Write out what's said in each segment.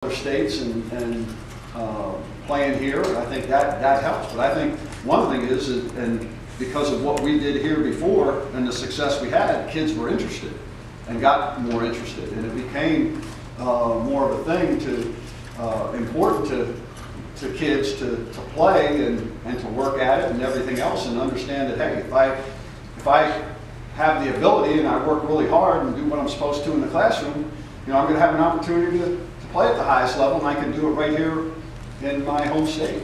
other states and playing here. I think that helps. But I think one thing is, and because of what we did here before and the success we had, kids were interested and got more interested, and it became more of a thing important to kids to play and to work at it and everything else, and understand that, hey, if I have the ability and I work really hard and do what I'm supposed to in the classroom, I'm going to have an opportunity to play at the highest level, and I can do it right here in my home state.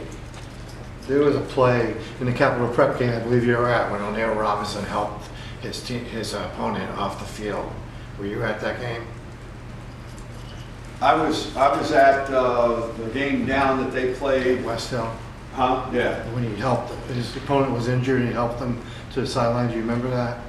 There was a play in the Capital Prep game I believe you were at when O'Neill Robinson helped his opponent off the field. Were you at that game? I was at the game down that they played. West Hill? Huh? Yeah. When he helped, his opponent was injured and he helped them to the sideline. Do you remember that?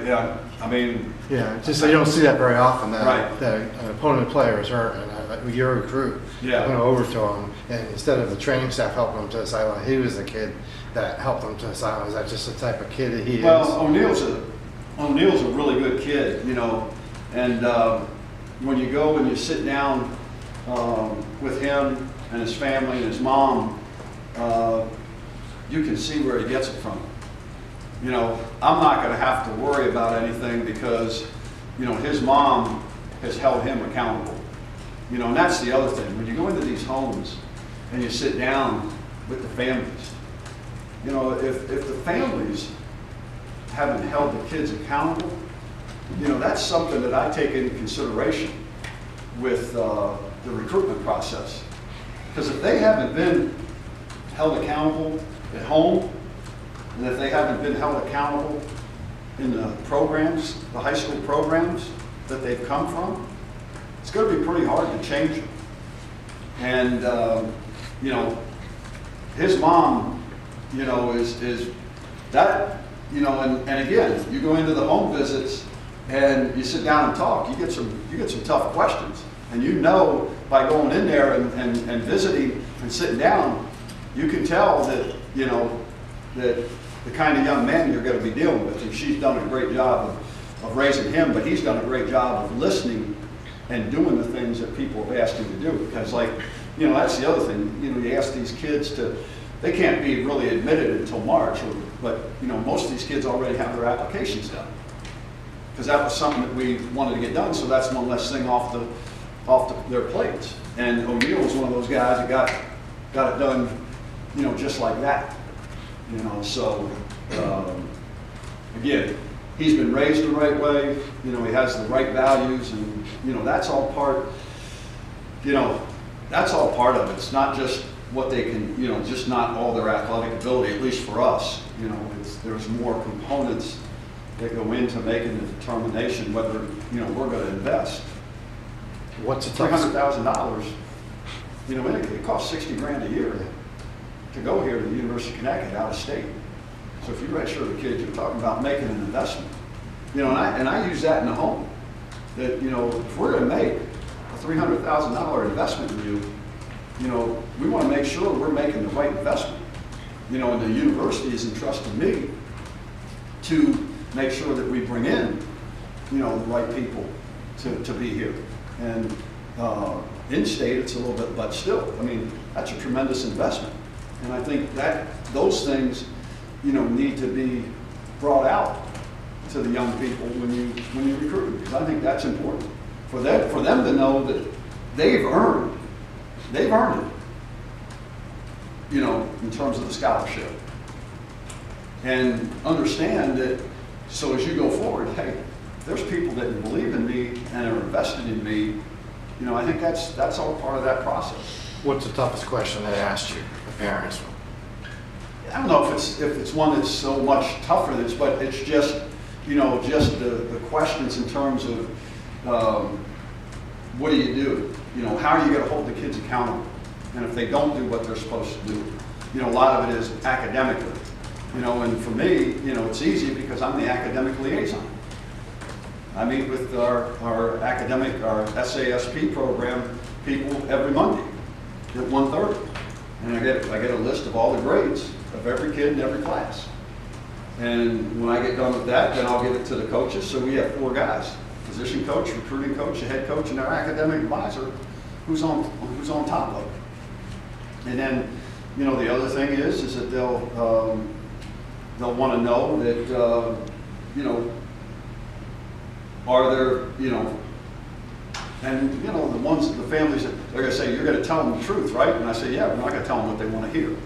Yeah, I mean... Yeah, just you don't see that very often, that, right. that an opponent player is hurt and you're a recruit. Yeah. Going to overthrow him, and instead of the training staff helping him to the sideline, he was the kid that helped him to the sideline. Is that just the type of kid that he is? Well, O'Neill's a really good kid, and when you go and you sit down with him and his family and his mom, you can see where he gets it from. I'm not going to have to worry about anything because, his mom has held him accountable. And that's the other thing. When you go into these homes and you sit down with the families, if the families haven't held the kids accountable, that's something that I take into consideration with the recruitment process. Because if they haven't been held accountable at home, and if they haven't been held accountable in the programs, the high school programs that they've come from, it's going to be pretty hard to change them. And, his mom, is that, and again, you go into the home visits and you sit down and talk, you get some tough questions. And by going in there and visiting and sitting down, you can tell that, that the kind of young man you're going to be dealing with. And she's done a great job of raising him, but he's done a great job of listening and doing the things that people have asked him to do. Because that's the other thing, you ask these kids they can't be really admitted until March, but most of these kids already have their applications done. Because that was something that we wanted to get done, so that's one less thing off their plates. And O'Neill was one of those guys that got it done, just like that. So again, he's been raised the right way. He has the right values, and that's all part. That's all part of it. It's not just what they can, just not all their athletic ability. At least for us, there's more components that go into making the determination whether we're going to invest. What's the $300,000? It costs $60 grand a year to go here to the University of Connecticut out of state. So if you redshirt a kid, you're talking about making an investment. And I use that in the home. That if we're going to make a $300,000 investment in you, we want to make sure we're making the right investment. And the university is entrusting me to make sure that we bring in, the right people to be here. And in state, it's a little bit, but still, that's a tremendous investment. And I think that those things, need to be brought out to the young people when you recruit them, because I think that's important for them to know that they've earned it, in terms of the scholarship, and understand that. So as you go forward, hey, there's people that believe in me and are invested in me. I think that's all part of that process. What's the toughest question they asked you, the parents? I don't know if it's one that's so much tougher, but it's just, just the questions in terms of what do you do? How are you going to hold the kids accountable? And if they don't do what they're supposed to do, a lot of it is academically. And for me, it's easy because I'm the academic liaison. I meet with our SASP program people every Monday at 1:30. And I get a list of all the grades of every kid in every class. And when I get done with that, then I'll give it to the coaches. So we have 4 guys, because position coach, recruiting coach, the head coach, and their academic advisor, who's on top of it. And then, you know, the other thing is that they'll want to know that, you know, are there, you know, and you know, the families that they're going to say, you're going to tell them the truth, right? And I say, yeah, we're not going to tell them what they want to hear.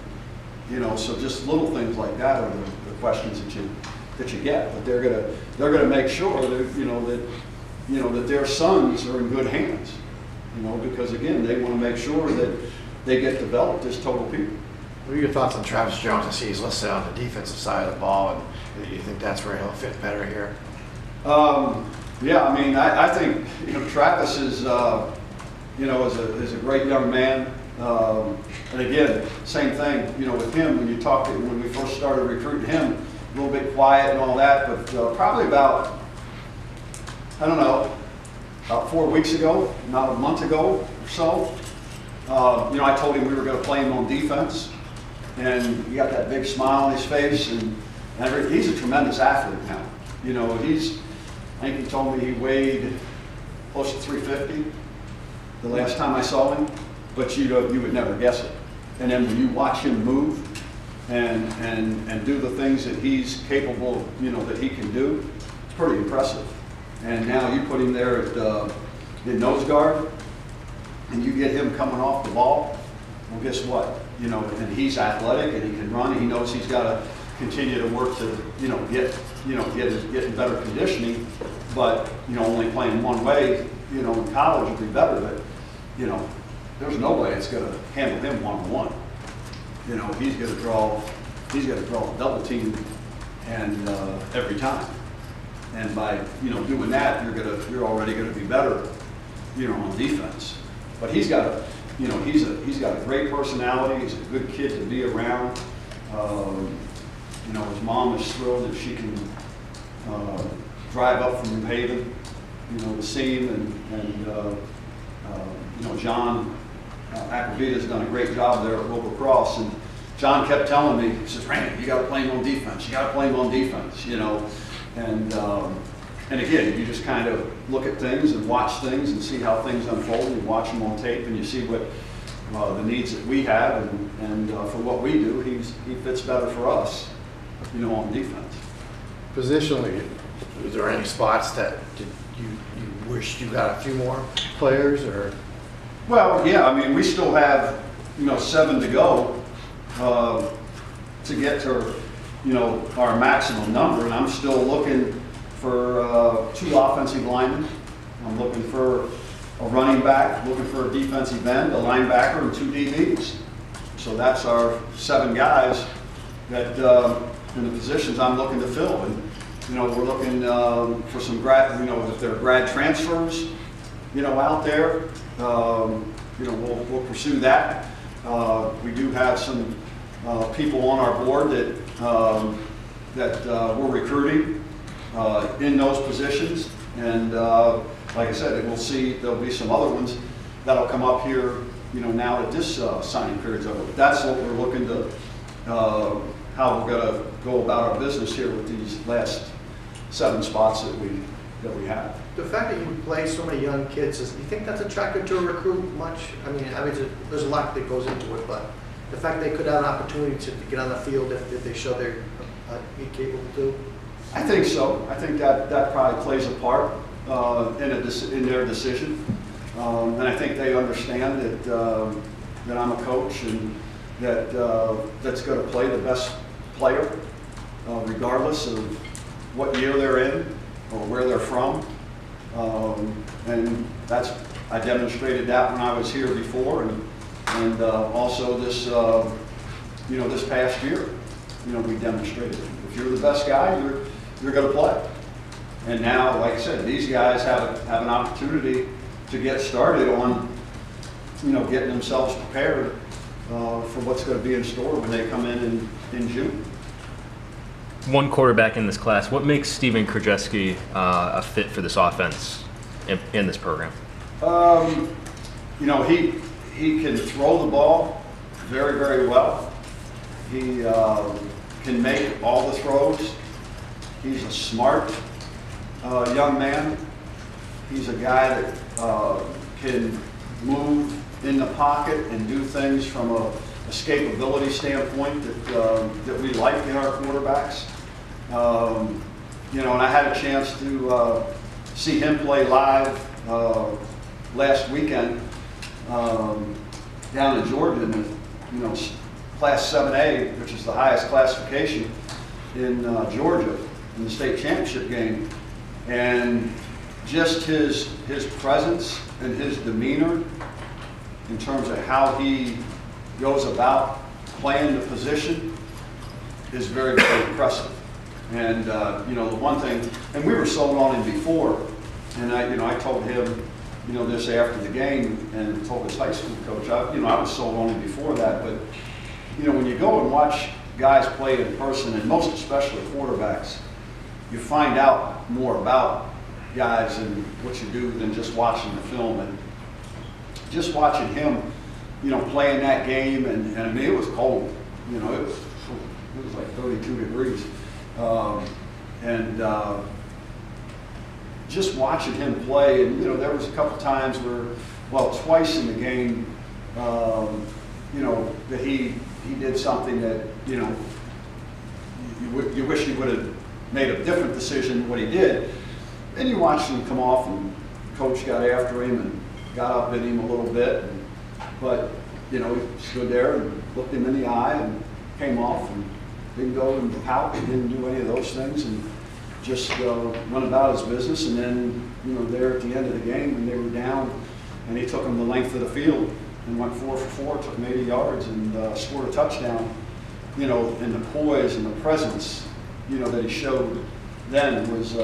You know, so just little things like that are the questions that you get. But they're going to make sure that that their sons are in good hands. You know, because again, they want to make sure that they get developed as total people. What are your thoughts on Travis Jones? I see he's listed on the defensive side of the ball, and you think that's where he'll fit better here? Yeah, I mean, I think, you know, Travis is, you know, is a great young man. And again, same thing, you know, with him, when we first started recruiting him, a little bit quiet and all that, but probably about, I don't know, about 4 weeks ago, not a month ago or so, you know, I told him we were going to play him on defense, and he got that big smile on his face, and he's a tremendous athlete now. You know, I think he told me he weighed close to 350 the last time I saw him, but you would never guess it. And then when you watch him move and do the things that he's capable, you know, that he can do, it's pretty impressive. And now you put him there in nose guard, and you get him coming off the ball, well, guess what? You know, and he's athletic and he can run. And he knows he's got to continue to work to, you know, get in better conditioning. But you know, only playing one way, you know, in college would be better. But you know, there's no way it's going to handle him one-on-one. You know, he's going to draw a double team, and every time. And by, you know, doing that, you're already going to be better, you know, on defense. But he's got a great personality. He's a good kid to be around. You know, his mom is thrilled that she can drive up from New Haven, you know, to see him, and you know, John Aquavita's done a great job there at Wilbur Cross, and John kept telling me, he says, Randy, you got to play him on defense. You got to play him on defense, you know, and again, you just kind of look at things and watch things and see how things unfold. You watch them on tape and you see what the needs that we have, and for what we do, he fits better for us, you know, on defense. Positionally, is there any spots that you wish you got a few more players, or? Well, yeah, I mean, we still have, you know, 7 to go to get to, you know, our maximum number, and I'm still looking for 2 offensive linemen. I'm looking for a running back, looking for a defensive end, a linebacker, and 2 DBs. So that's our 7 guys that in the positions I'm looking to fill. And you know, we're looking for some grad, you know, if there are grad transfers, you know, out there, you know, we'll pursue that. We do have some people on our board that we're recruiting in those positions, and like I said, we'll see. There'll be some other ones that'll come up here, you know, now that this signing period's over. But that's what we're looking to, how we're going to go about our business here with these last 7 spots that we have. The fact that you play so many young kids, do you think that's attractive to a recruit much? I mean, there's a lot that goes into it, but the fact they could have an opportunity to get on the field if they show they're capable to. I think so. I think that probably plays a part in their decision, and I think they understand that I'm a coach and that's going to play the best player, regardless of what year they're in or where they're from, and I demonstrated that when I was here before, and also this you know, this past year, you know, we demonstrated it. If you're the best guy, you're going to play. And now, like I said, these guys have an opportunity to get started on, you know, getting themselves prepared for what's going to be in store when they come in June. One quarterback in this class. What makes Steven Krajewski a fit for this offense in this program? You know, he can throw the ball very, very well. He can make all the throws. He's a smart young man. He's a guy that can move in the pocket and do things from a escapability standpoint that we like in our quarterbacks. You know, and I had a chance to see him play live last weekend down in Georgia in the, you know, Class 7A, which is the highest classification in Georgia in the state championship game. And just his presence and his demeanor in terms of how he goes about playing the position is very, very impressive. And you know, the one thing, and we were sold on him before, and I told him, you know, this after the game, and told his high school coach, I was sold on him before that, but you know, when you go and watch guys play in person, and most especially quarterbacks, you find out more about guys and what you do than just watching the film. And just watching him, you know, playing that game, and I mean, it was cold. You know, it was like 32 degrees. Just watching him play, and you know, there was a couple times where, well, twice in the game, you know, that he did something that, you know, you wish he would have made a different decision than what he did. Then you watched him come off, and coach got after him and got up in him a little bit, but you know, he stood there and looked him in the eye and came off and didn't go and pout, didn't do any of those things, and just went about his business. And then, you know, there at the end of the game when they were down, and he took them the length of the field and went 4 for 4, took him 80 yards and scored a touchdown. You know, and the poise and the presence, you know, that he showed then was